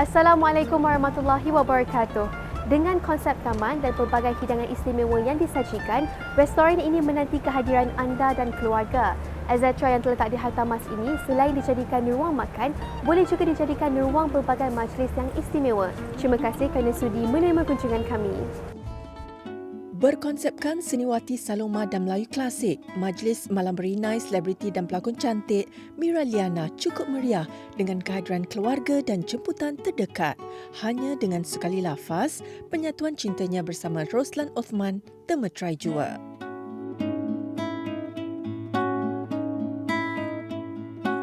Assalamualaikum warahmatullahi wabarakatuh. Dengan konsep taman dan pelbagai hidangan istimewa yang disajikan, restoran ini menanti kehadiran anda dan keluarga. Azatra yang terletak di Hartamas ini selain dijadikan ruang makan, boleh juga dijadikan ruang berbagai majlis yang istimewa. Terima kasih kerana sudi menerima kunjungan kami. Berkonsepkan seniwati Saloma dan Melayu klasik, majlis malam berinai selebriti dan pelakon cantik Mira Liana cukup meriah dengan kehadiran keluarga dan jemputan terdekat. Hanya dengan sekali lafaz, penyatuan cintanya bersama Roslan Othman termeterai jua.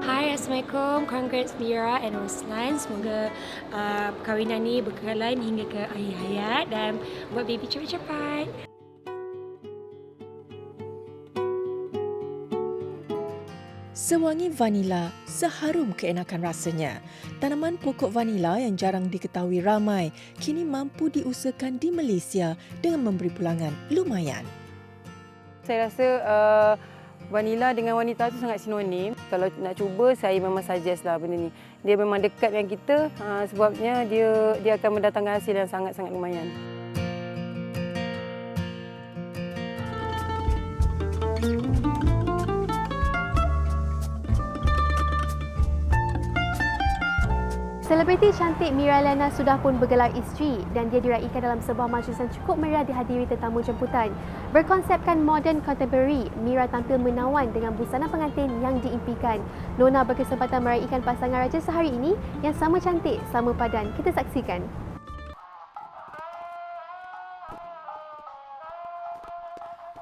Hai, Assalamualaikum. Congrats Mira and Roslan. Semoga perkahwinan ni berkekalan hingga ke akhir hayat dan buat baby cepat-cepat. Sewangi vanila, seharum keenakan rasanya. Tanaman pokok vanila yang jarang diketahui ramai kini mampu diusahakan di Malaysia dengan memberi pulangan lumayan. Saya rasa vanila dengan wanita tu sangat sinonim. Kalau nak cuba, saya memang suggest lah benda ni. Dia memang dekat dengan kita sebabnya dia akan mendatangkan hasil yang sangat-sangat lumayan. Selebriti cantik Mira Liana sudah pun bergelar isteri dan dia diraikan dalam sebuah majlis yang cukup meriah dihadiri tetamu jemputan. Berkonsepkan modern contemporary, Mira tampil menawan dengan busana pengantin yang diimpikan. Nona berkesempatan meraikan pasangan raja sehari ini yang sama cantik, sama padan. Kita saksikan.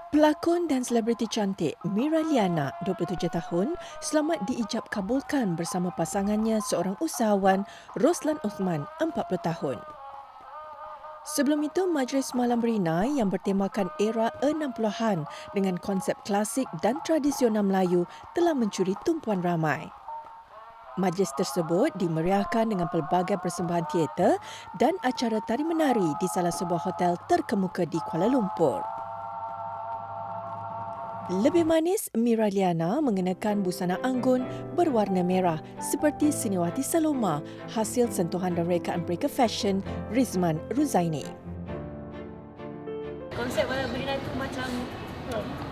Pelakon dan selebriti cantik Mira Liana, 27 tahun, selamat diijab kabulkan bersama pasangannya seorang usahawan Roslan Othman, 40 tahun. Sebelum itu, majlis malam berinai yang bertemakan era 60-an dengan konsep klasik dan tradisional Melayu telah mencuri tumpuan ramai. Majlis tersebut dimeriahkan dengan pelbagai persembahan teater dan acara tari menari di salah sebuah hotel terkemuka di Kuala Lumpur. Lebih manis, Mira Liana mengenakan busana anggun berwarna merah seperti seniwati Saloma hasil sentuhan dan rekaan pelika fashion Rizman Ruzaini. Konsep malam berinai tu macam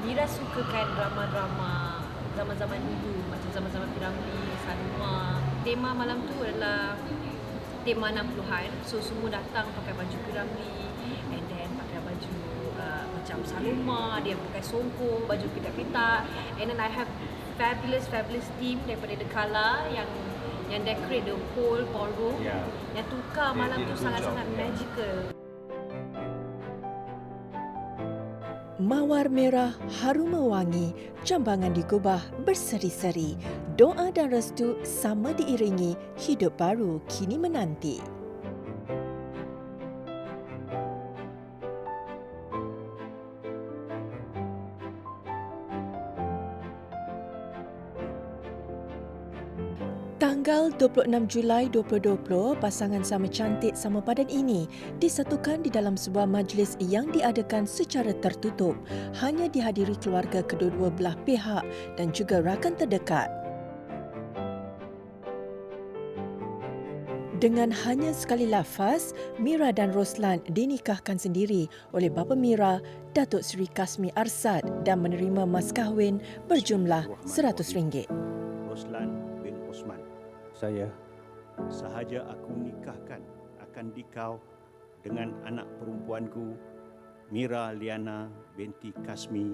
Mira sukakan drama-drama zaman-zaman dulu, macam zaman-zaman Piramli, Saloma. Tema malam tu adalah tema 60-an. So semua datang pakai baju Piramli and then pakai baju macam Saloma, dia pakai songkong, baju pitak-pitak, and then I have fabulous team daripada The Kala yang decorate the whole ballroom, yang tukar malam tu sangat-sangat magical. Mawar merah harum mewangi, jambangan digubah berseri-seri. Doa dan restu sama diiringi, hidup baru kini menanti. Tanggal 26 Julai 2020, pasangan sama cantik sama padan ini disatukan di dalam sebuah majlis yang diadakan secara tertutup, hanya dihadiri keluarga kedua-dua belah pihak dan juga rakan terdekat. Dengan hanya sekali lafaz, Mira dan Roslan dinikahkan sendiri oleh bapa Mira, Datuk Seri Kasmi Arsad, dan menerima mas kahwin berjumlah RM100. Roslan bin Osman. Saya sahaja aku nikahkan akan dikau dengan anak perempuanku Mira Liana binti Kasmi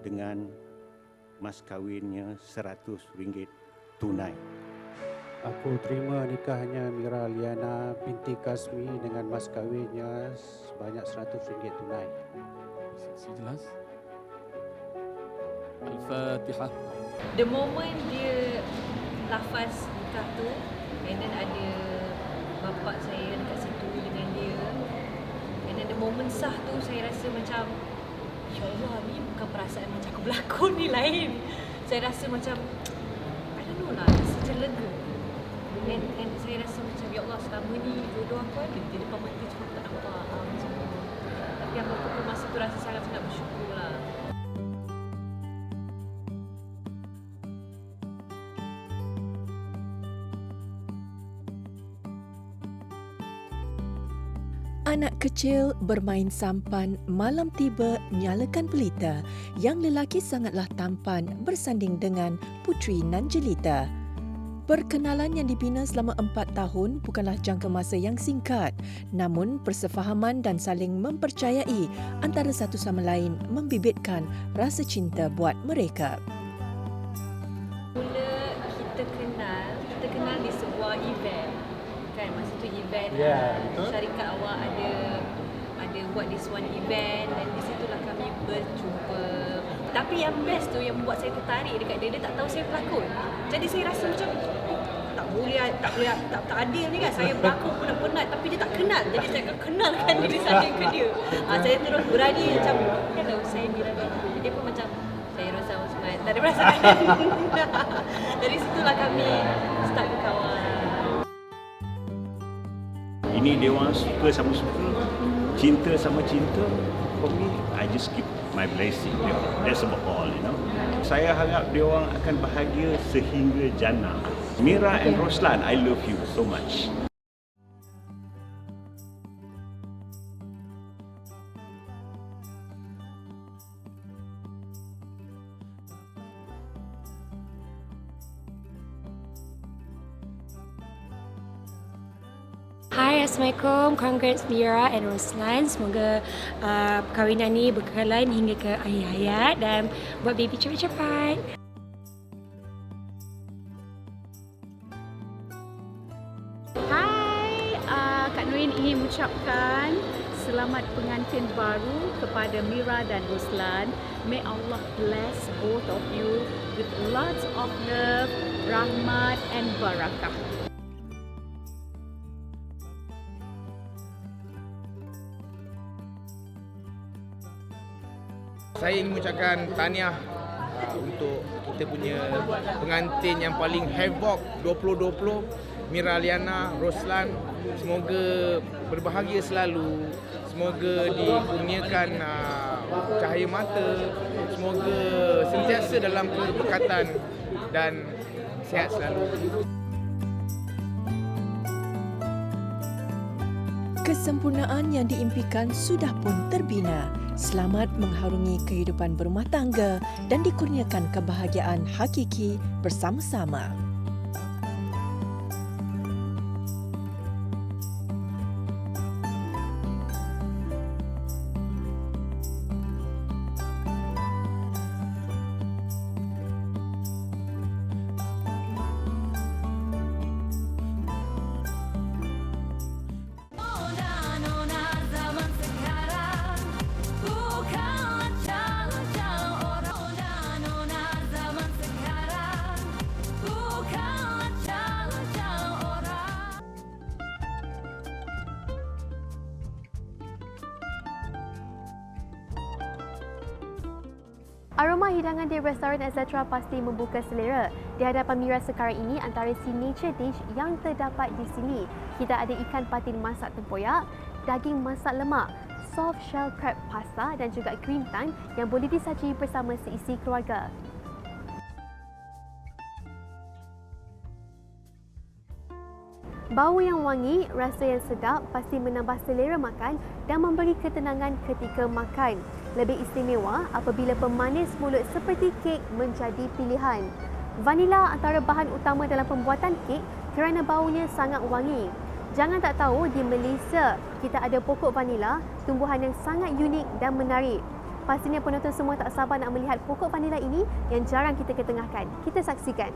dengan mas kahwinnya RM100 tunai. Aku terima nikahnya Mira Liana binti Kasmi dengan mas kahwinnya sebanyak RM100 tunai. Saksi jelas. Al-Fatihah. The moment dia lafaz nikah tu, and then ada bapak saya dekat situ dengan dia, and then the moment sah tu, saya rasa macam ya Allah, ni bukan perasaan macam aku berlakon ni, lain. Saya rasa macam I don't know lah, rasa macam lega. And saya rasa macam ya Allah, selama ni jodoh aku ada di depan mata, cuma tak nampak macam tu. Tapi aku pun masa tu rasa sangat-sangat bersyukur lah. Anak kecil bermain sampan, malam tiba nyalakan pelita. Yang lelaki sangatlah tampan bersanding dengan Putri Nanjelita. Perkenalan yang dibina selama 4 tahun bukanlah jangka masa yang singkat. Namun persefahaman dan saling mempercayai antara satu sama lain membibitkan rasa cinta buat mereka. Mula kita kenal di sebuah event. Kan masa tu event syarikat awak ada buat this one event dan di situlah kami berjumpa. Tapi yang best tu yang buat saya tertarik dekat dia tak tahu saya pelakon. Jadi saya rasa macam tak adil ni kan, saya berlakon penat-penat tapi dia tak kenal. Jadi saya akan kenalkan diri saya ke dia. Saya terus berani macam hello, saya Mira. Dia pun macam saya Rosa Osman. Tak ada perasaan. Dari situlah kami start berkawan. Ini dia orang suka sama suka, cinta sama cinta. For me, I just keep my blessing. That's about all, you know. Saya harap dia orang akan bahagia sehingga jannah. Mira and Roslan, I love you so much. Hai, Assalamualaikum. Congrats Mira and Roslan. Semoga perkahwinan ni berkekalan hingga ke akhir hayat dan buat baby cepat-cepat. Hai, Kak Nurin ingin mengucapkan selamat pengantin baru kepada Mira dan Roslan. May Allah bless both of you with lots of love, rahmat and barakah. Saya ingin mengucapkan tahniah untuk kita punya pengantin yang paling havoc 2020, Mira Liana, Roslan. Semoga berbahagia selalu, semoga dikurniakan cahaya mata, semoga sentiasa dalam keberkatan dan sihat selalu. Kesempurnaan yang diimpikan sudah pun terbina. Selamat mengharungi kehidupan berumah tangga dan dikurniakan kebahagiaan hakiki bersama-sama. Aroma hidangan di restoran Etc. pasti membuka selera. Di hadapan Mira sekarang ini antara signature dish yang terdapat di sini. Kita ada ikan patin masak tempoyak, daging masak lemak, soft shell crab pasta dan juga cream tang yang boleh disaji bersama seisi keluarga. Bau yang wangi, rasa yang sedap pasti menambah selera makan dan memberi ketenangan ketika makan. Lebih istimewa apabila pemanis mulut seperti kek menjadi pilihan. Vanila antara bahan utama dalam pembuatan kek kerana baunya sangat wangi. Jangan tak tahu di Malaysia kita ada pokok vanila, tumbuhan yang sangat unik dan menarik. Pastinya penonton semua tak sabar nak melihat pokok vanila ini yang jarang kita ketengahkan. Kita saksikan.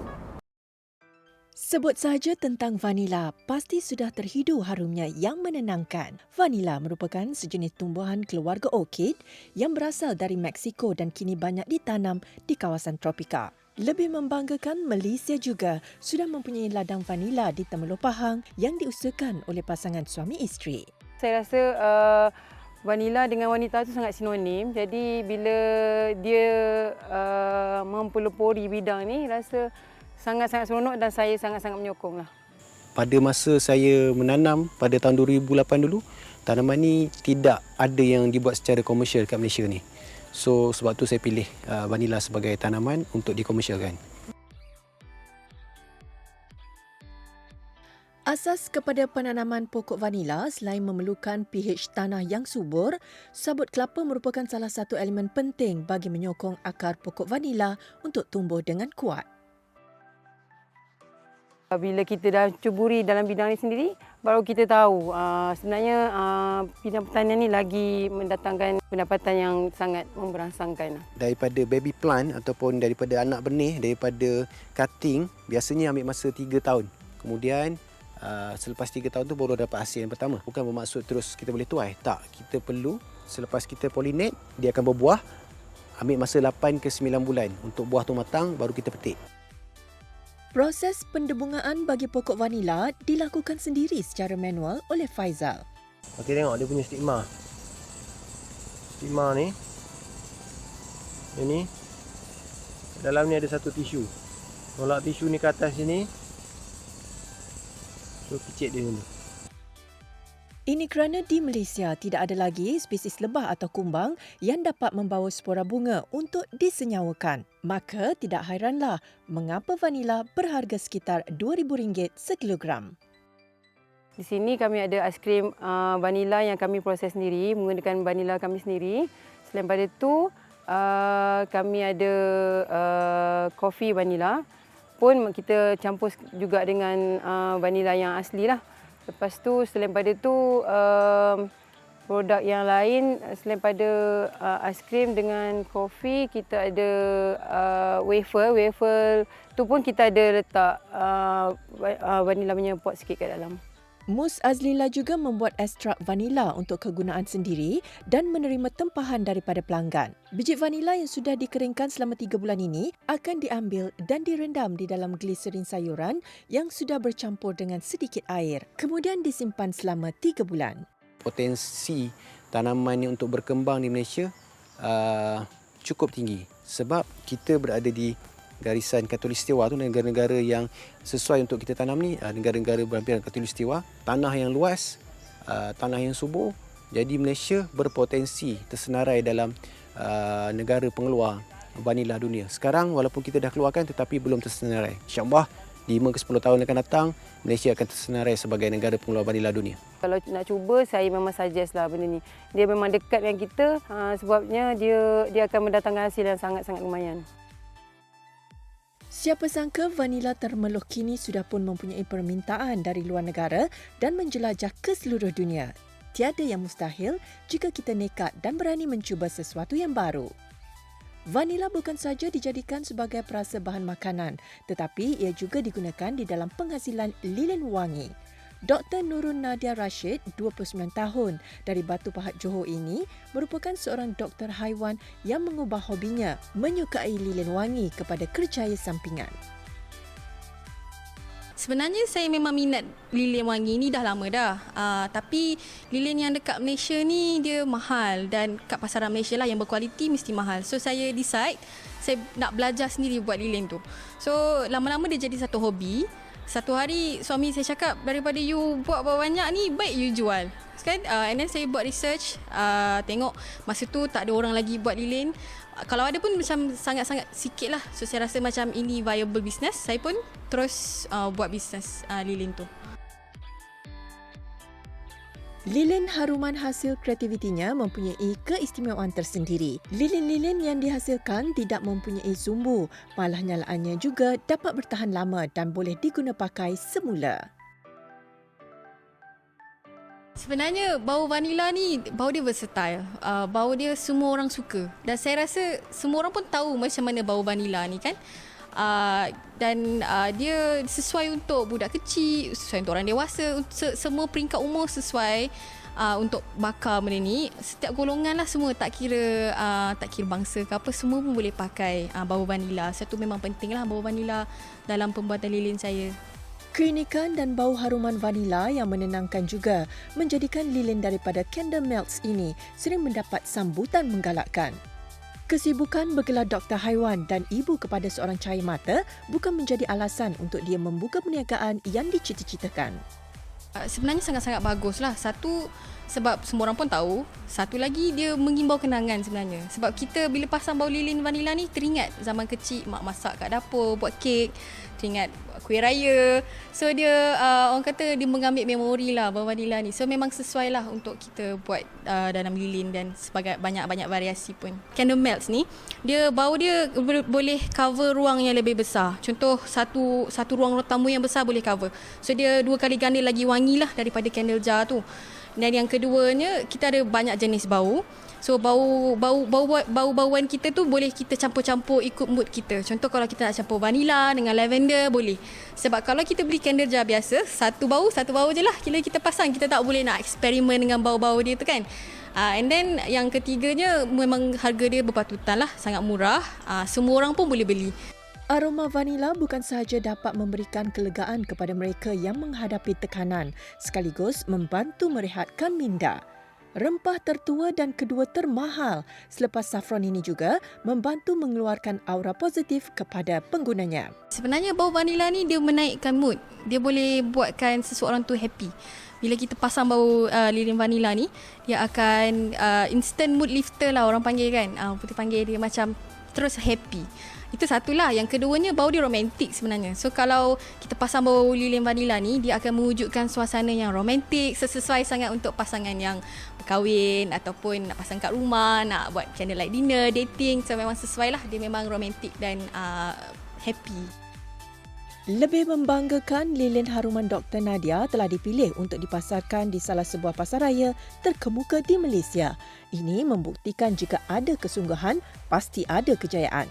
Sebut sahaja tentang vanila, pasti sudah terhidu harumnya yang menenangkan. Vanila merupakan sejenis tumbuhan keluarga orkid yang berasal dari Meksiko dan kini banyak ditanam di kawasan tropika. Lebih membanggakan, Malaysia juga sudah mempunyai ladang vanila di Temerloh Pahang yang diusahakan oleh pasangan suami isteri. Saya rasa vanila dengan wanita itu sangat sinonim. Jadi bila dia mempelopori bidang ni, rasa sangat-sangat seronok dan saya sangat-sangat menyokonglah. Pada masa saya menanam pada tahun 2008 dulu, tanaman ni tidak ada yang dibuat secara komersial kat Malaysia ni. So sebab tu saya pilih vanila sebagai tanaman untuk dikomersialkan. Asas kepada penanaman pokok vanila selain memerlukan pH tanah yang subur, sabut kelapa merupakan salah satu elemen penting bagi menyokong akar pokok vanila untuk tumbuh dengan kuat. Bila kita dah ceburi dalam bidang ini sendiri, baru kita tahu sebenarnya bidang pertanian ni lagi mendatangkan pendapatan yang sangat memberangsangkan. Daripada baby plant ataupun daripada anak benih, daripada cutting, biasanya ambil masa 3 tahun. Kemudian selepas 3 tahun tu baru dapat hasil yang pertama. Bukan bermaksud terus kita boleh tuai. Tak, kita perlu selepas kita pollinate, dia akan berbuah. Ambil masa 8 ke 9 bulan untuk buah tu matang, baru kita petik. Proses pendebungaan bagi pokok vanila dilakukan sendiri secara manual oleh Faizal. Okey, tengok dia punya stigma. Stigma ni. Ini. Dalam ni ada satu tisu. Tolak tisu ni ke atas sini. So, picit dia dulu. Ini kerana di Malaysia tidak ada lagi spesies lebah atau kumbang yang dapat membawa spora bunga untuk disenyawakan. Maka tidak hairanlah mengapa vanila berharga sekitar RM2,000 sekilogram. Di sini kami ada aiskrim vanila yang kami proses sendiri menggunakan vanila kami sendiri. Selain pada itu, kami ada kopi vanila pun kita campur juga dengan vanila yang asli lah. Lepas tu selain pada tu produk yang lain selain pada aiskrim dengan kopi, kita ada wafer. Wafer tu pun kita ada letak vanila punya pot sikit kat dalam. Mus Azlila juga membuat ekstrak vanila untuk kegunaan sendiri dan menerima tempahan daripada pelanggan. Biji vanila yang sudah dikeringkan selama 3 bulan ini akan diambil dan direndam di dalam gliserin sayuran yang sudah bercampur dengan sedikit air. Kemudian disimpan selama 3 bulan. Potensi tanaman ni untuk berkembang di Malaysia cukup tinggi sebab kita berada di garisan Khatulistiwa tu, negara-negara yang sesuai untuk kita tanam ni, negara-negara berhampiran Khatulistiwa, tanah yang luas, tanah yang subur. Jadi Malaysia berpotensi tersenarai dalam negara pengeluar vanila dunia. Sekarang walaupun kita dah keluarkan tetapi belum tersenarai. InsyaAllah 5 ke 10 tahun akan datang, Malaysia akan tersenarai sebagai negara pengeluar vanila dunia. Kalau nak cuba, saya memang suggest lah benda ni. Dia memang dekat dengan kita sebabnya dia akan mendatangkan hasil yang sangat-sangat lumayan. Siapa sangka vanila termeluh kini sudah pun mempunyai permintaan dari luar negara dan menjelajah ke seluruh dunia. Tiada yang mustahil jika kita nekat dan berani mencuba sesuatu yang baru. Vanila bukan saja dijadikan sebagai perasa bahan makanan, tetapi ia juga digunakan di dalam penghasilan lilin wangi. Dr. Nurul Nadia Rashid, 29 tahun, dari Batu Pahat Johor ini merupakan seorang doktor haiwan yang mengubah hobinya menyukai lilin wangi kepada kerjaya sampingan. Sebenarnya saya memang minat lilin wangi ni dah lama dah. Tapi lilin yang dekat Malaysia ni dia mahal dan kat pasaran Malaysia lah yang berkualiti mesti mahal. So saya decide saya nak belajar sendiri buat lilin tu. So lama-lama dia jadi satu hobi. Satu hari suami saya cakap, daripada you buat banyak ni, baik you jual. Kan? And then saya buat research, tengok masa tu tak ada orang lagi buat lilin. Kalau ada pun macam sangat-sangat sikit lah. So saya rasa macam ini viable business. Saya pun terus buat bisnes lilin tu. Lilin haruman hasil kreativitinya mempunyai keistimewaan tersendiri. Lilin-lilin yang dihasilkan tidak mempunyai sumbu, malah nyalaannya juga dapat bertahan lama dan boleh diguna pakai semula. Sebenarnya bau vanila ni, bau dia versatile. Bau dia semua orang suka. Dan saya rasa semua orang pun tahu macam mana bau vanila ni kan. Dia sesuai untuk budak kecil, sesuai untuk orang dewasa, semua peringkat umur sesuai untuk bakar benda ni. Setiap golongan lah semua, tak kira bangsa ke apa, semua pun boleh pakai bau vanila. Satu memang penting lah bau vanila dalam pembuatan lilin saya. Keunikan dan bau haruman vanila yang menenangkan juga menjadikan lilin daripada Candle Melts ini sering mendapat sambutan menggalakkan. Kesibukan bergelar doktor haiwan dan ibu kepada seorang cahaya mata bukan menjadi alasan untuk dia membuka perniagaan yang dicita-citakan. Sebenarnya sangat-sangat bagus lah. Satu, sebab semua orang pun tahu. Satu lagi, dia mengimbau kenangan sebenarnya. Sebab kita bila pasang bau lilin vanila ni, teringat zaman kecil mak masak kat dapur, buat kek, teringat kuih raya. So dia, orang kata dia mengambil memori lah bau vanila ni. So memang sesuai lah untuk kita buat dalam lilin dan sebagai banyak-banyak variasi pun. Candle melts ni, bau dia boleh cover ruang yang lebih besar. Contoh satu ruang tamu yang besar boleh cover. So dia 2 kali ganda lagi wangi lah daripada candle jar tu. Dan yang keduanya, kita ada banyak jenis bau. So bau-bauan kita tu boleh kita campur-campur ikut mood kita. Contoh kalau kita nak campur vanila dengan lavender boleh. Sebab kalau kita beli candle jar biasa, satu bau je lah kita pasang. Kita tak boleh nak eksperimen dengan bau-bau dia tu kan. And then yang ketiganya, memang harga dia berpatutan lah, sangat murah. Semua orang pun boleh beli. Aroma vanila bukan sahaja dapat memberikan kelegaan kepada mereka yang menghadapi tekanan, sekaligus membantu merehatkan minda. Rempah tertua dan kedua termahal selepas saffron ini juga membantu mengeluarkan aura positif kepada penggunanya. Sebenarnya bau vanila ni dia menaikkan mood. Dia boleh buatkan seseorang tu happy. Bila kita pasang bau lilin vanila ni, dia akan instant mood lifter lah orang panggil kan. Kita panggil dia macam terus happy. Itu satulah. Yang keduanya, bau dia romantik sebenarnya. So kalau kita pasang bau lilin vanila ni, dia akan mewujudkan suasana yang romantik, sesuai sangat untuk pasangan yang berkahwin ataupun nak pasang kat rumah, nak buat candlelight dinner, dating. So memang sesuai lah. Dia memang romantik dan happy. Lebih membanggakan, lilin haruman Dr. Nadia telah dipilih untuk dipasarkan di salah sebuah pasaraya terkemuka di Malaysia. Ini membuktikan jika ada kesungguhan, pasti ada kejayaan.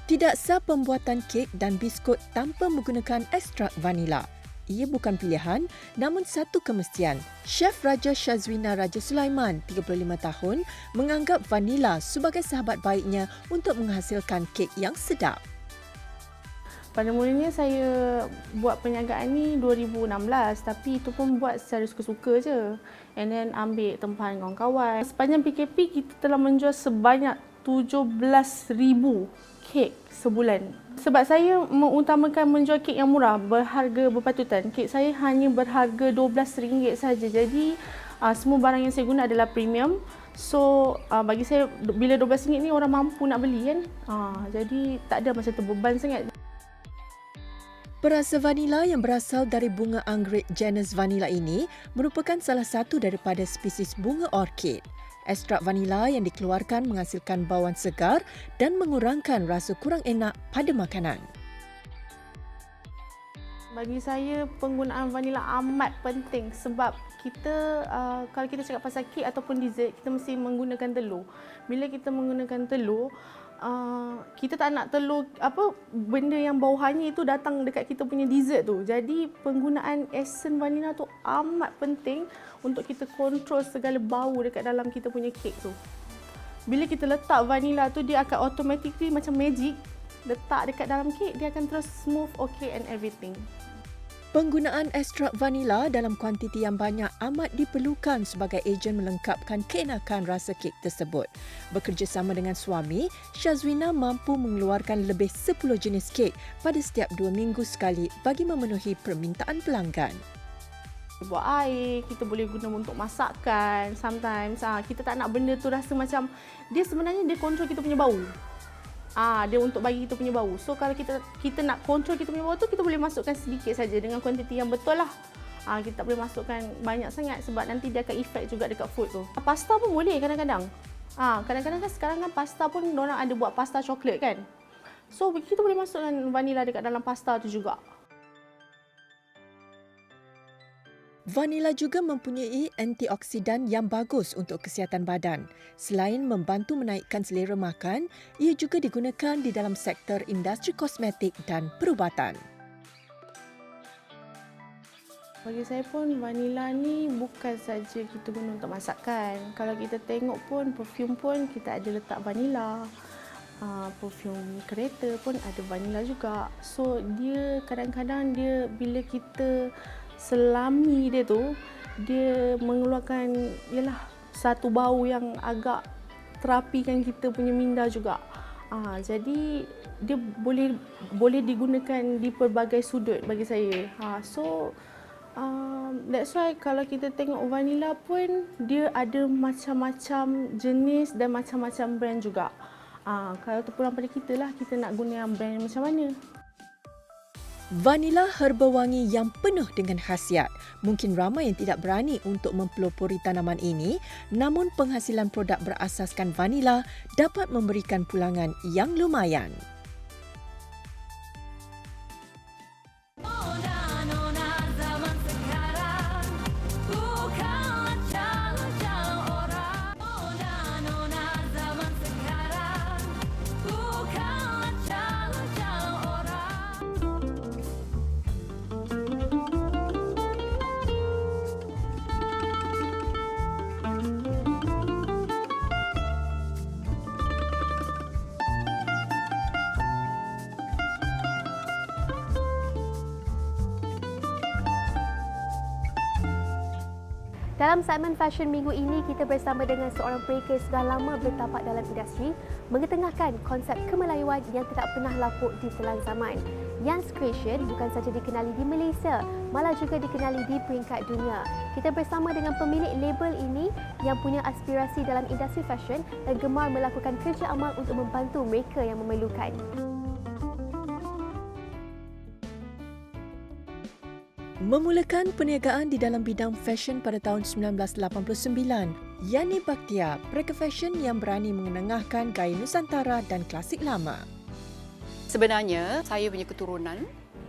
Tidak sah pembuatan kek dan biskut tanpa menggunakan ekstrak vanila. Ia bukan pilihan, namun satu kemestian. Chef Raja Shazwina Raja Sulaiman, 35 tahun, menganggap vanila sebagai sahabat baiknya untuk menghasilkan kek yang sedap. Pada mulanya saya buat perniagaan ni 2016, tapi itu pun buat secara suka-suka je. And then ambil tempahan kawan-kawan. Sepanjang PKP, kita telah menjual sebanyak 17,000 kek sebulan. Sebab saya mengutamakan menjual kek yang murah, berharga berpatutan. Kek saya hanya berharga RM12 saja. Jadi semua barang yang saya guna adalah premium. So bagi saya, bila RM12 ni orang mampu nak beli kan. Jadi tak ada macam terbeban sangat. Perasa vanila yang berasal dari bunga anggrek genus vanila ini merupakan salah satu daripada spesies bunga orkid. Ekstrak vanila yang dikeluarkan menghasilkan bauan segar dan mengurangkan rasa kurang enak pada makanan. Bagi saya, penggunaan vanila amat penting sebab kita, kalau kita cakap pasal kek ataupun dessert, kita mesti menggunakan telur. Bila kita menggunakan telur, kita tak nak telur, benda yang bau hanyir itu datang dekat kita punya dessert tu. Jadi penggunaan esen vanila tu amat penting untuk kita kontrol segala bau dekat dalam kita punya kek tu. Bila kita letak vanila tu, dia akan automatically macam magic, letak dekat dalam kek, dia akan terus smooth, okay and everything. Penggunaan ekstrak vanila dalam kuantiti yang banyak amat diperlukan sebagai ejen melengkapkan keenakan rasa kek tersebut. Bekerjasama dengan suami, Shazwina mampu mengeluarkan lebih 10 jenis kek pada setiap 2 minggu sekali bagi memenuhi permintaan pelanggan. Buat air, kita boleh guna untuk masakan. Sometimes kita tak nak benda tu rasa macam, dia sebenarnya dia kontrol kita punya bau. Dia untuk bagi kita punya bau. So kalau kita nak kontrol kita punya bau tu, kita boleh masukkan sedikit saja dengan kuantiti yang betul lah. Kita tak boleh masukkan banyak sangat sebab nanti dia akan efek juga dekat food tu. Pasta pun boleh kadang-kadang. Kadang-kadang kan sekarang kan pasta pun diorang ada buat pasta coklat kan. So kita boleh masukkan vanila dekat dalam pasta tu juga. Vanila juga mempunyai antioksidan yang bagus untuk kesihatan badan. Selain membantu menaikkan selera makan, ia juga digunakan di dalam sektor industri kosmetik dan perubatan. Bagi saya pun, vanila ni bukan saja kita guna untuk masakan. Kalau kita tengok pun, perfume pun kita ada letak vanila. Perfume kereta pun ada vanila juga. So dia kadang-kadang dia bila kita selami dia tu, dia mengeluarkan satu bau yang agak terapikan kita punya minda juga. Jadi dia boleh digunakan di pelbagai sudut bagi saya. That's why kalau kita tengok vanilla pun dia ada macam-macam jenis dan macam-macam brand juga. Kalau terpulang pada kita lah, kita nak guna yang brand macam mana. Vanila herba wangi yang penuh dengan khasiat. Mungkin ramai yang tidak berani untuk mempelopori tanaman ini, namun penghasilan produk berasaskan vanila dapat memberikan pulangan yang lumayan. Dalam segmen Fashion minggu ini, kita bersama dengan seorang pereka yang sudah lama bertapak dalam industri, mengetengahkan konsep kemelayuan yang tidak pernah lapuk di telan zaman. Yans Creation bukan saja dikenali di Malaysia, malah juga dikenali di peringkat dunia. Kita bersama dengan pemilik label ini yang punya aspirasi dalam industri fashion dan gemar melakukan kerja amal untuk membantu mereka yang memerlukan. Memulakan perniagaan di dalam bidang fashion pada tahun 1989, Yani Bakhtia, pereka fashion yang berani mengenengahkan gaya Nusantara dan klasik lama. Sebenarnya, saya punya keturunan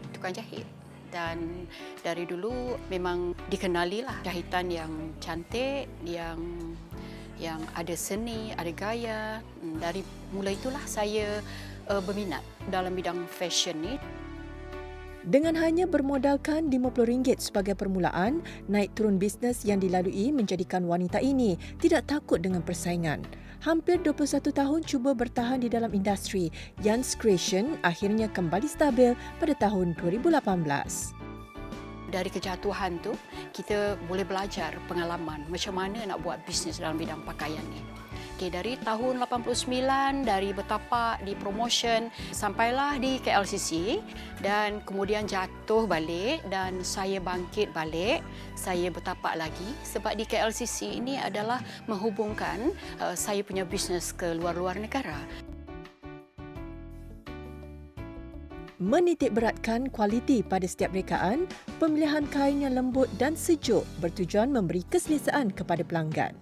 tukang jahit dan dari dulu memang dikenalilah jahitan yang cantik, yang ada seni, ada gaya. Dari mula itulah saya berminat dalam bidang fashion ni. Dengan hanya bermodalkan RM50 sebagai permulaan, naik turun bisnes yang dilalui menjadikan wanita ini tidak takut dengan persaingan. Hampir 21 tahun cuba bertahan di dalam industri, Yans Creation akhirnya kembali stabil pada tahun 2018. Dari kejatuhan tu, kita boleh belajar pengalaman macam mana nak buat bisnes dalam bidang pakaian ni. Dari tahun 89, dari bertapak di promotion sampailah di KLCC dan kemudian jatuh balik dan saya bangkit balik, saya bertapak lagi sebab di KLCC ini adalah menghubungkan saya punya bisnes ke luar-luar negara. Menitik beratkan kualiti pada setiap rekaan, pemilihan kain yang lembut dan sejuk bertujuan memberi keselesaan kepada pelanggan.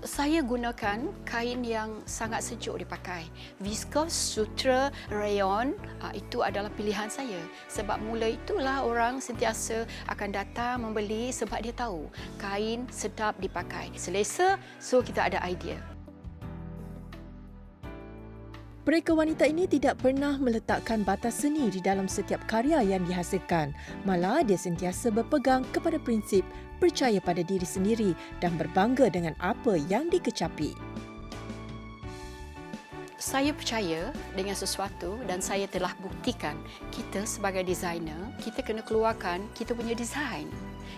Saya gunakan kain yang sangat sejuk dipakai. Viscose, sutra, rayon, itu adalah pilihan saya. Sebab mula itulah orang sentiasa akan datang membeli sebab dia tahu kain sedap dipakai. Selesa, so kita ada idea. Pereka wanita ini tidak pernah meletakkan batas seni di dalam setiap karya yang dihasilkan. Malah dia sentiasa berpegang kepada prinsip percaya pada diri sendiri dan berbangga dengan apa yang dikecapi. Saya percaya dengan sesuatu dan saya telah buktikan kita sebagai designer, kita kena keluarkan kita punya design.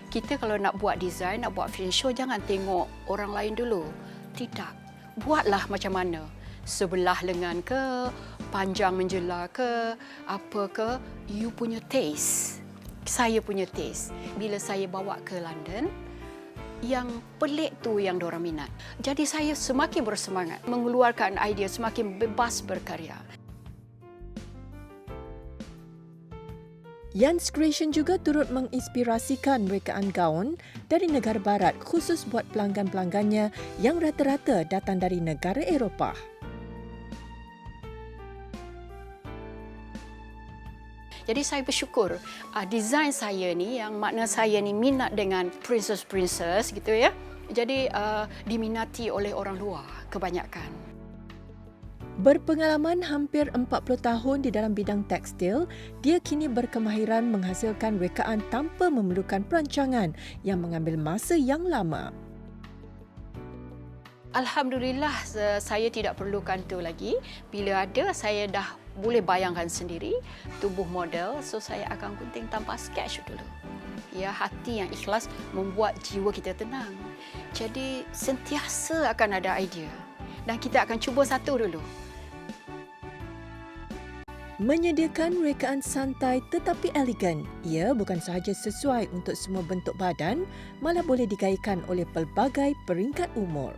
Kita kalau nak buat design, nak buat fashion show, jangan tengok orang lain dulu. Tidak. Buatlah macam mana. Sebelah lengan ke, panjang menjela ke, apa ke, you punya taste. Saya punya taste. Bila saya bawa ke London, yang pelik tu yang diorang minat. Jadi saya semakin bersemangat mengeluarkan idea, semakin bebas berkarya. Yans Creation juga turut menginspirasikan rekaan gaun dari negara barat khusus buat pelanggan-pelanggannya yang rata-rata datang dari negara Eropah. Jadi saya bersyukur design saya ni, yang makna saya ni minat dengan princess-princess gitu ya. Jadi diminati oleh orang luar kebanyakan. Berpengalaman hampir 40 tahun di dalam bidang tekstil, dia kini berkemahiran menghasilkan rekaan tanpa memerlukan perancangan yang mengambil masa yang lama. Alhamdulillah saya tidak perlukan tu lagi. Bila ada, saya dah boleh bayangkan sendiri tubuh model, so saya akan gunting tanpa sketch dulu. ya, hati yang ikhlas membuat jiwa kita tenang. Jadi sentiasa akan ada idea dan kita akan cuba satu dulu. Menyediakan rekaan santai tetapi elegan. Ia bukan sahaja sesuai untuk semua bentuk badan, malah boleh digayakan oleh pelbagai peringkat umur.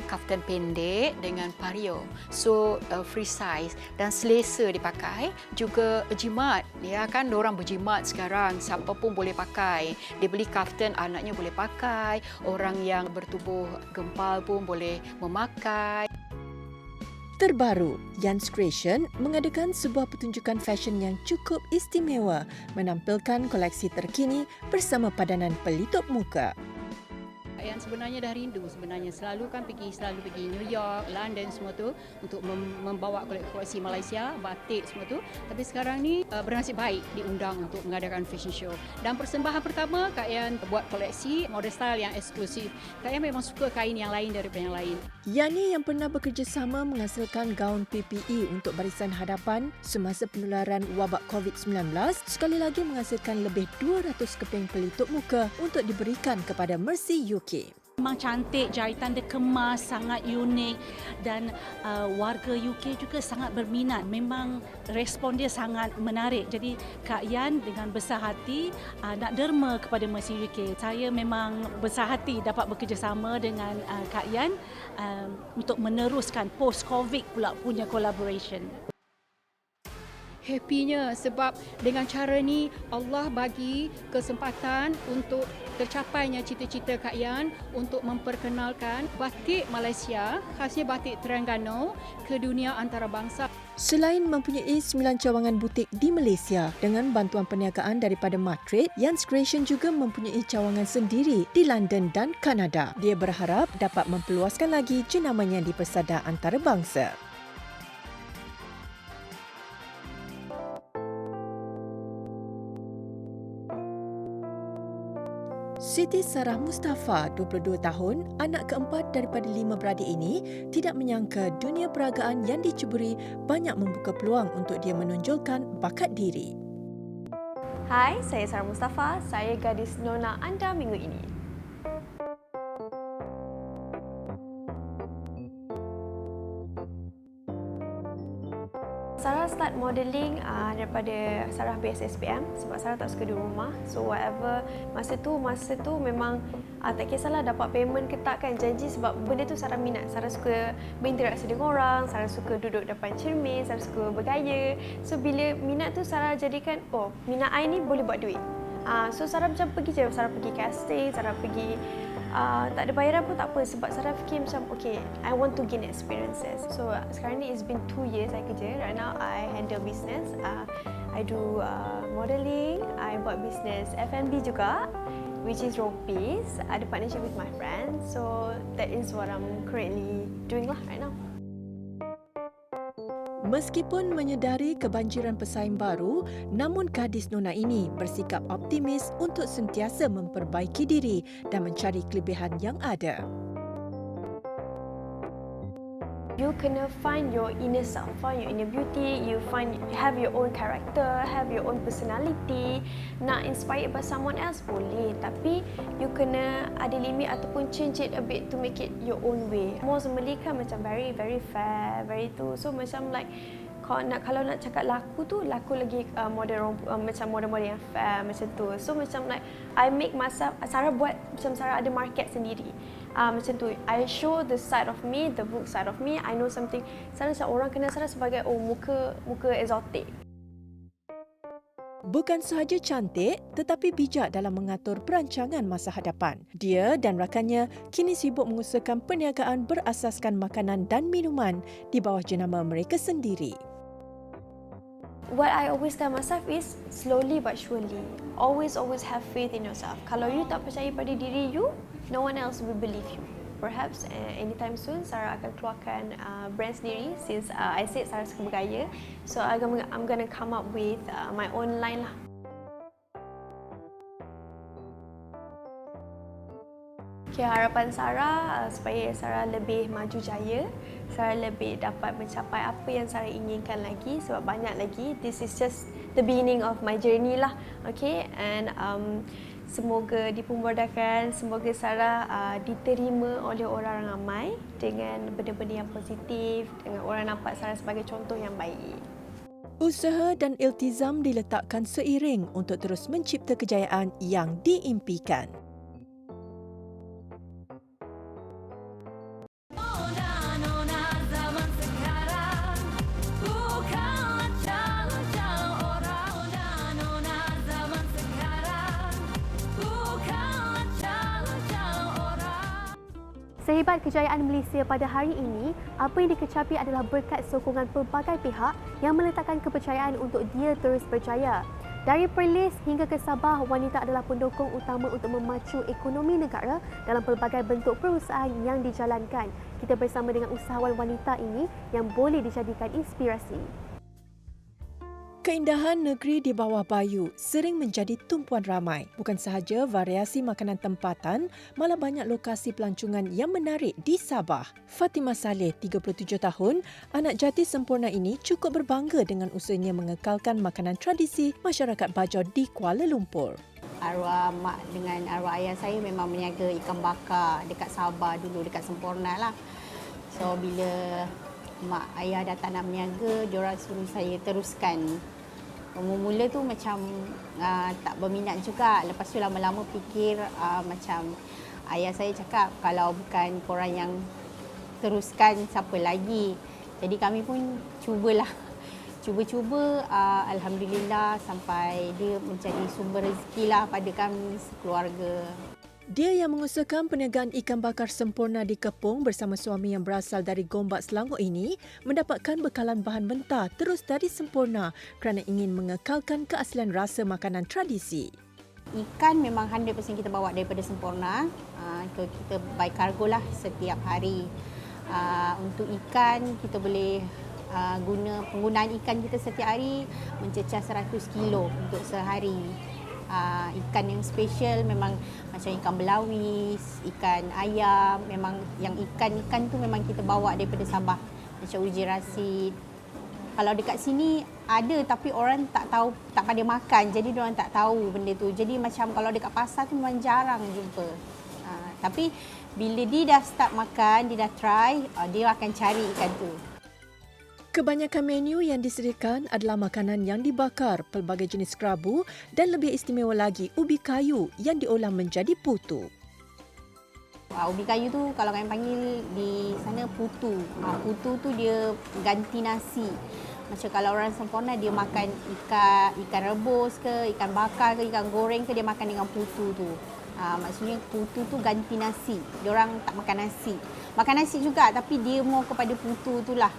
Kaftan pendek dengan pario. So free size dan selesa dipakai. Juga jimat, ya kan, orang berjimat sekarang, siapa pun boleh pakai. Dia beli kaftan, anaknya boleh pakai, orang yang bertubuh gempal pun boleh memakai. Terbaru, Yan's Creation mengadakan sebuah pertunjukan fashion yang cukup istimewa, menampilkan koleksi terkini bersama padanan pelitup muka. Yang sebenarnya dah rindu, sebenarnya selalu pergi New York, London semua tu untuk membawa koleksi Malaysia, batik semua tu. Tapi sekarang ni bernasib baik diundang untuk mengadakan fashion show. Dan persembahan pertama Kak Yan buat koleksi model style yang eksklusif. Kak Yan memang suka kain yang lain daripada yang lain. Yani yang pernah bekerjasama menghasilkan gaun PPE untuk barisan hadapan semasa penularan wabak COVID-19, sekali lagi menghasilkan lebih 200 keping pelitup muka untuk diberikan kepada Mercy UK. Memang cantik, jahitan dia kemas, sangat unik dan warga UK juga sangat berminat. Memang respon dia sangat menarik. Jadi Kak Yan dengan besar hati nak derma kepada Mercy UK. Saya memang besar hati dapat bekerjasama dengan Kak Yan untuk meneruskan post-COVID pula punya collaboration. Happynya sebab dengan cara ni Allah bagi kesempatan untuk tercapainya cita-cita Kak Yan untuk memperkenalkan batik Malaysia, khasnya batik Terengganu, ke dunia antarabangsa. Selain mempunyai 9 cawangan butik di Malaysia dengan bantuan perniagaan daripada Matrade, Yan's Creation juga mempunyai cawangan sendiri di London dan Kanada. Dia berharap dapat memperluaskan lagi jenamanya di pesada antarabangsa. Siti Sarah Mustafa, 22 tahun, anak keempat daripada 5 beradik ini, tidak menyangka dunia peragaan yang diceburi banyak membuka peluang untuk dia menonjolkan bakat diri. Hai, saya Sarah Mustafa. Saya gadis nona anda minggu ini. Sarah start modelling daripada Sarah base SPM sebab Sarah tak suka di rumah. So whatever, masa tu memang tak kisahlah dapat payment ke tak kan, janji sebab benda tu Sarah minat. Sarah suka berinteraksi dengan orang, Sarah suka duduk depan cermin, Sarah suka bergaya. So bila minat tu Sarah jadikan, oh minat I ni boleh buat duit. So Sarah macam pergi je, Sarah pergi casting, Sarah pergi tak ada bayaran pun tak apa sebab Sarah fikir macam okay, I want to gain experiences. So sekarang ni it's been 2 years saya kerja. Right now I handle business. I do modelling, I buat business F&B juga, which is Ropis. Ada partnership with my friends. So that is what I'm currently doing lah right now. Meskipun menyedari kebanjiran pesaing baru, namun gadis nona ini bersikap optimis untuk sentiasa memperbaiki diri dan mencari kelebihan yang ada. You kena find your inner self, find your inner beauty, have your own character, have your own personality. Nak inspired by someone else boleh, tapi you kena ada limit ataupun change it a bit to make it your own way. Most Malay kan macam very fair, very tu. So macam like kalau nak cakap laku lagi macam model-model yang fair macam tu. So macam like I make myself, Sarah buat macam Sarah ada market sendiri. Macam tu, I show the side of me, the book side of me. I know something. Sarah macam orang kenal Sarah sebagai muka exotic. Bukan sahaja cantik, tetapi bijak dalam mengatur perancangan masa hadapan. Dia dan rakannya kini sibuk mengusahakan perniagaan berasaskan makanan dan minuman di bawah jenama mereka sendiri. What I always tell myself is slowly but surely. Always have faith in yourself. Kalau you tak percaya pada diri you, no one else will believe you. Perhaps anytime soon Sarah akan keluarkan brand sendiri since I said Sarah suka bergaya. So I'm gonna come up with my own line lah. Okay, harapan Sarah supaya Sarah lebih maju jaya, Sarah lebih dapat mencapai apa yang Sarah inginkan lagi sebab banyak lagi. This is just the beginning of my journey lah. Okay, and semoga dipermudahkan, semoga Sarah diterima oleh orang ramai dengan benda-benda yang positif, dengan orang nampak Sarah sebagai contoh yang baik. Usaha dan iltizam diletakkan seiring untuk terus mencipta kejayaan yang diimpikan. Sehebat kejayaan Malaysia pada hari ini, apa yang dikecapi adalah berkat sokongan pelbagai pihak yang meletakkan kepercayaan untuk dia terus berjaya. Dari Perlis hingga ke Sabah, wanita adalah pendukung utama untuk memacu ekonomi negara dalam pelbagai bentuk perusahaan yang dijalankan. Kita bersama dengan usahawan wanita ini yang boleh dijadikan inspirasi. Keindahan negeri di bawah Bayu sering menjadi tumpuan ramai. Bukan sahaja variasi makanan tempatan, malah banyak lokasi pelancongan yang menarik di Sabah. Fatimah Saleh, 37 tahun, anak jati sempurna ini cukup berbangga dengan usahanya mengekalkan makanan tradisi masyarakat Bajau di Kuala Lumpur. Arwah mak dengan arwah ayah saya memang meniaga ikan bakar dekat Sabah dulu, dekat Semporna lah. So bila mak ayah datang nak meniaga, diorang suruh saya teruskan. Mula-mula tu macam tak berminat juga. Lepas tu lama-lama fikir macam ayah saya cakap kalau bukan korang yang teruskan, siapa lagi. Jadi kami pun cubalah. Cuba-cuba, alhamdulillah sampai dia menjadi sumber rezeki lah pada kami sekeluarga. Dia yang mengusahakan perniagaan ikan bakar sempurna di Kepung bersama suami yang berasal dari Gombak, Selangor ini mendapatkan bekalan bahan mentah terus dari Sempurna kerana ingin mengekalkan keaslian rasa makanan tradisi. Ikan memang 100% kita bawa daripada Sempurna. Kita buy kargo lah setiap hari. Untuk ikan, kita boleh penggunaan ikan kita setiap hari mencecah 100 kilo untuk sehari. Ikan yang special memang macam ikan belawis, ikan ayam, memang yang ikan-ikan tu memang kita bawa daripada Sabah. Macam uji rasid. Kalau dekat sini ada tapi orang tak tahu, tak pandai makan, jadi diorang tak tahu benda tu. Jadi macam kalau dekat pasar tu memang jarang jumpa. Tapi bila dia dah start makan, dia dah try, dia akan cari ikan tu. Kebanyakan menu yang disediakan adalah makanan yang dibakar, pelbagai jenis kerabu dan lebih istimewa lagi ubi kayu yang diolah menjadi putu. Ubi kayu tu kalau kami panggil di sana putu. Putu tu dia ganti nasi. Macam kalau orang Sempurna dia makan ikan rebus ke, ikan bakar ke, ikan goreng ke, dia makan dengan putu tu. Maksudnya putu tu ganti nasi. Diorang tak makan nasi. Makan nasi juga tapi dia more kepada putu tu lah.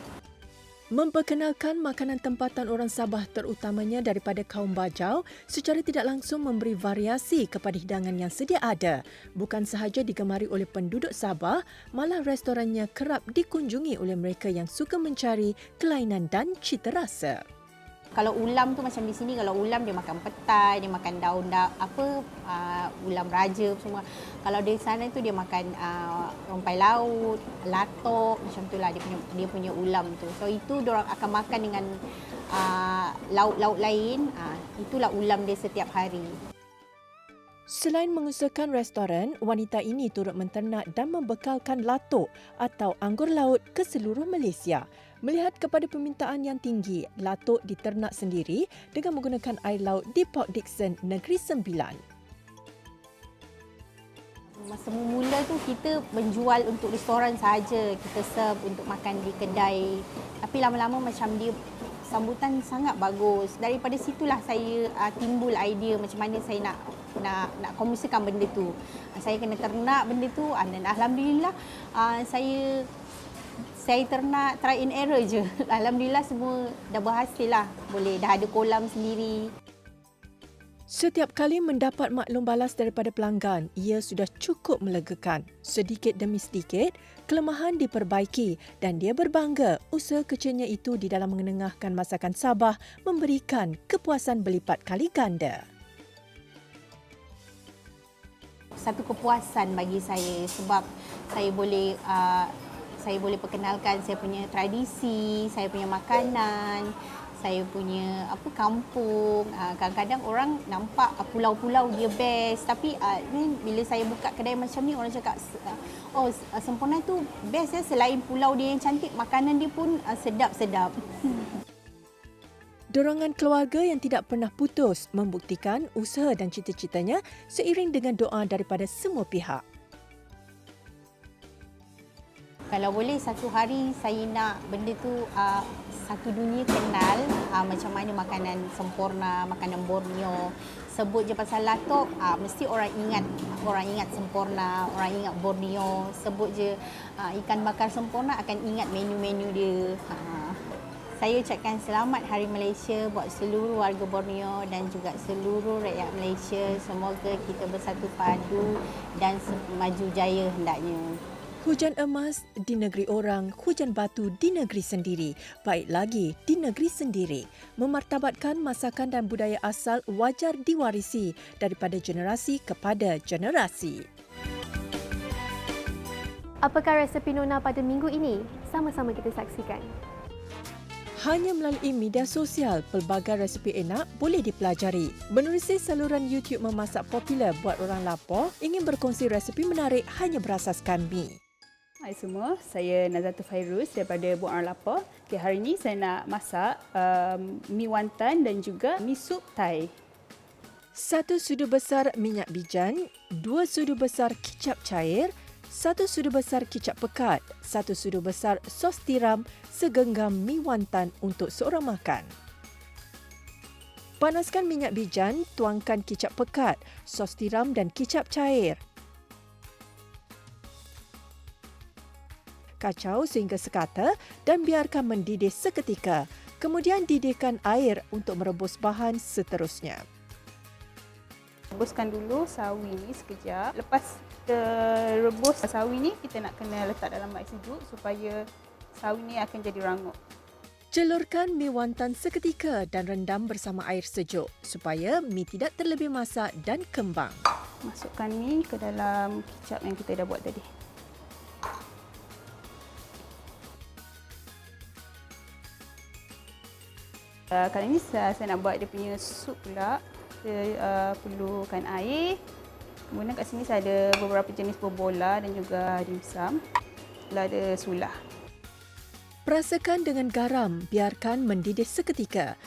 Memperkenalkan makanan tempatan orang Sabah terutamanya daripada kaum Bajau secara tidak langsung memberi variasi kepada hidangan yang sedia ada. Bukan sahaja digemari oleh penduduk Sabah, malah restorannya kerap dikunjungi oleh mereka yang suka mencari kelainan dan cita rasa. Kalau ulam tu macam di sini, kalau ulam dia makan petai, dia makan daun ulam raja semua. Kalau di sana tu dia makan rompai laut, latok, macam tu lah dia punya ulam tu. So itu diorang akan makan dengan laut-laut lain. Itulah ulam dia setiap hari. Selain mengusahakan restoran, wanita ini turut menternak dan membekalkan latok atau anggur laut ke seluruh Malaysia. Melihat kepada permintaan yang tinggi, latok diternak sendiri dengan menggunakan air laut di Port Dickson, Negeri Sembilan. Masa mula tu kita menjual untuk restoran sahaja, kita serve untuk makan di kedai. Tapi lama-lama macam dia sambutan sangat bagus. Daripada situlah saya timbul idea macam mana saya nak komersialkan benda tu. Saya kena ternak benda tu dan alhamdulillah saya ternak try and error je. Alhamdulillah semua dah berhasil lah. Dah ada kolam sendiri. Setiap kali mendapat maklum balas daripada pelanggan, ia sudah cukup melegakan. Sedikit demi sedikit, kelemahan diperbaiki dan dia berbangga usaha kecilnya itu di dalam mengenengahkan masakan Sabah memberikan kepuasan berlipat kali ganda. satu kepuasan bagi saya sebab saya boleh perkenalkan saya punya tradisi, saya punya makanan, saya punya kampung. Kadang-kadang orang nampak pulau-pulau dia best, tapi ni bila saya buka kedai macam ni orang cakap Semporna tu best ya, selain pulau dia yang cantik, makanan dia pun sedap-sedap. Dorongan keluarga yang tidak pernah putus membuktikan usaha dan cita-citanya seiring dengan doa daripada semua pihak. Kalau boleh satu hari saya nak benda tu satu dunia kenal macam mana makanan Semporna, makanan Borneo. Sebut je pasal latok, mesti orang ingat Semporna, orang ingat Borneo. Sebut je ikan bakar Semporna akan ingat menu-menu dia. Saya ucapkan selamat Hari Malaysia buat seluruh warga Borneo dan juga seluruh rakyat Malaysia. Semoga kita bersatu padu dan maju jaya hendaknya. Hujan emas di negeri orang, hujan batu di negeri sendiri, baik lagi di negeri sendiri. Memartabatkan masakan dan budaya asal wajar diwarisi daripada generasi kepada generasi. Apakah resepi Nona pada minggu ini? Sama-sama kita saksikan. Hanya melalui media sosial, pelbagai resepi enak boleh dipelajari. Menerusi saluran YouTube memasak popular buat orang lapar, ingin berkongsi resepi menarik hanya berasaskan mi. Hai semua, saya Nazatul Fairuz daripada Buat Orang Lapar. Okay, hari ini saya nak masak mi wonton dan juga mi sup Thai. 1 sudu besar minyak bijan, 2 sudu besar kicap cair, 1 sudu besar kicap pekat, 1 sudu besar sos tiram, segenggam mi wonton untuk seorang makan. Panaskan minyak bijan, tuangkan kicap pekat, sos tiram dan kicap cair. Kacau sehingga sekata dan biarkan mendidih seketika. Kemudian didihkan air untuk merebus bahan seterusnya. Rebuskan dulu sawi ni sekejap. Lepas kita rebus sawi ni, kita nak kena letak dalam air sejuk supaya sawi ni akan jadi rangup. Celurkan mi wonton seketika dan rendam bersama air sejuk supaya mi tidak terlebih masak dan kembang. Masukkan mi ke dalam kicap yang kita dah buat tadi. Kali ini saya nak buat dia punya sup pula. Kita perlukan air. Kemudian kat sini saya ada beberapa jenis bobola dan juga dimsum. Ada sulah. Perasakan dengan garam, biarkan mendidih seketika.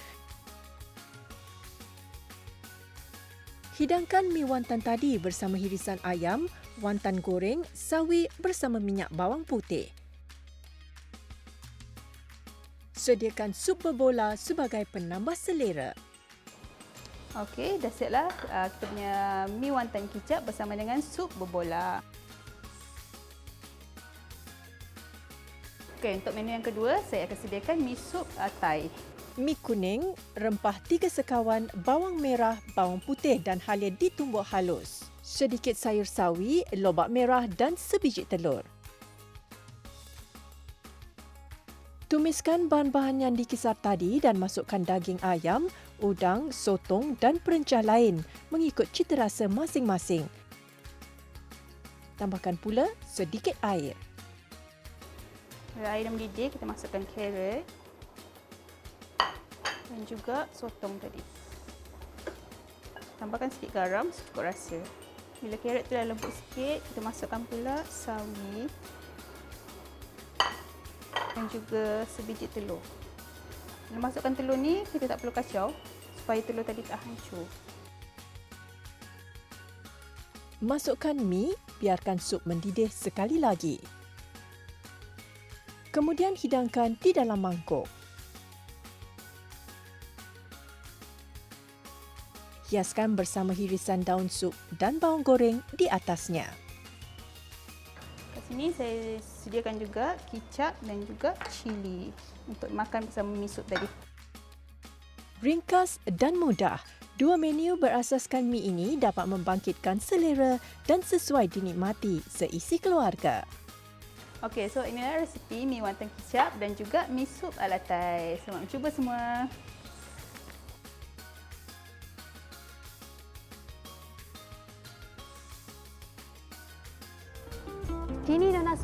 Hidangkan mi wonton tadi bersama hirisan ayam, wonton goreng, sawi bersama minyak bawang putih. Sediakan sup berbola sebagai penambah selera. Okey, dah siap lah kita punya mi wonton kicap bersama dengan sup berbola. Okey, untuk menu yang kedua, saya akan sediakan mi sup Thai. Mi kuning, rempah 3 sekawan, bawang merah, bawang putih dan halia ditumbuk halus. Sedikit sayur sawi, lobak merah dan sebiji telur. Tumiskan bahan-bahan yang dikisar tadi dan masukkan daging ayam, udang, sotong dan perencah lain mengikut cita rasa masing-masing. Tambahkan pula sedikit air. Bila air dah mendidih, kita masukkan carrot dan juga sotong tadi. Tambahkan sedikit garam secukup rasa. Bila carrot tu dah lembut sikit, kita masukkan pula sawi dan juga sebiji telur. Bila masukkan telur ni, kita tak perlu kacau supaya telur tadi tak hancur. Masukkan mi, biarkan sup mendidih sekali lagi. Kemudian hidangkan di dalam mangkuk. Hiaskan bersama hirisan daun sup dan bawang goreng di atasnya. Kat sini saya sediakan juga kicap dan juga cili untuk makan bersama mi sup tadi. Ringkas dan mudah, dua menu berasaskan mi ini dapat membangkitkan selera dan sesuai dinikmati seisi keluarga. Okey, so inilah resepi mi wonton kicap dan juga mi sup ala Thai. Selamat mencuba semua.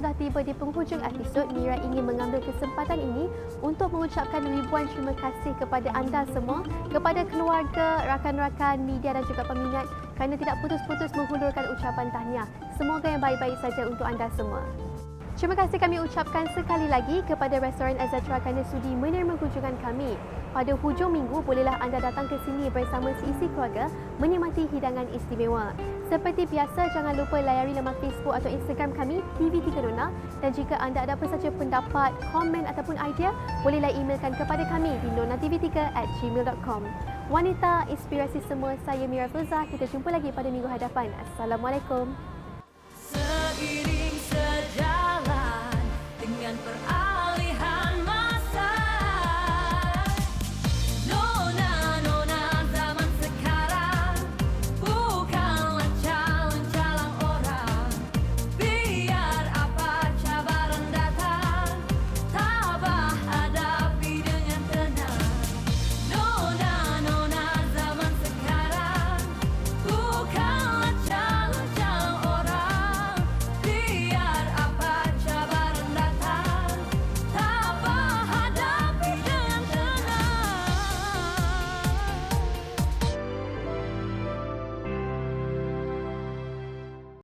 sudah tiba di penghujung episod, Mira ingin mengambil kesempatan ini untuk mengucapkan ribuan terima kasih kepada anda semua, kepada keluarga, rakan-rakan, media dan juga peminat kerana tidak putus-putus menghulurkan ucapan tahniah. Semoga yang baik-baik saja untuk anda semua. Terima kasih kami ucapkan sekali lagi kepada Restoran Azatra kerana sudi menerima kunjungan kami. Pada hujung minggu, bolehlah anda datang ke sini bersama seisi keluarga menikmati hidangan istimewa. Seperti biasa, jangan lupa layari laman Facebook atau Instagram kami, TV3 Nona. Dan jika anda ada apa saja pendapat, komen ataupun idea, bolehlah emailkan kepada kami di nonatv3@gmail.com. Wanita inspirasi semua, saya Mira Filzah. Kita jumpa lagi pada minggu hadapan. Assalamualaikum. Seiring sejalan dengan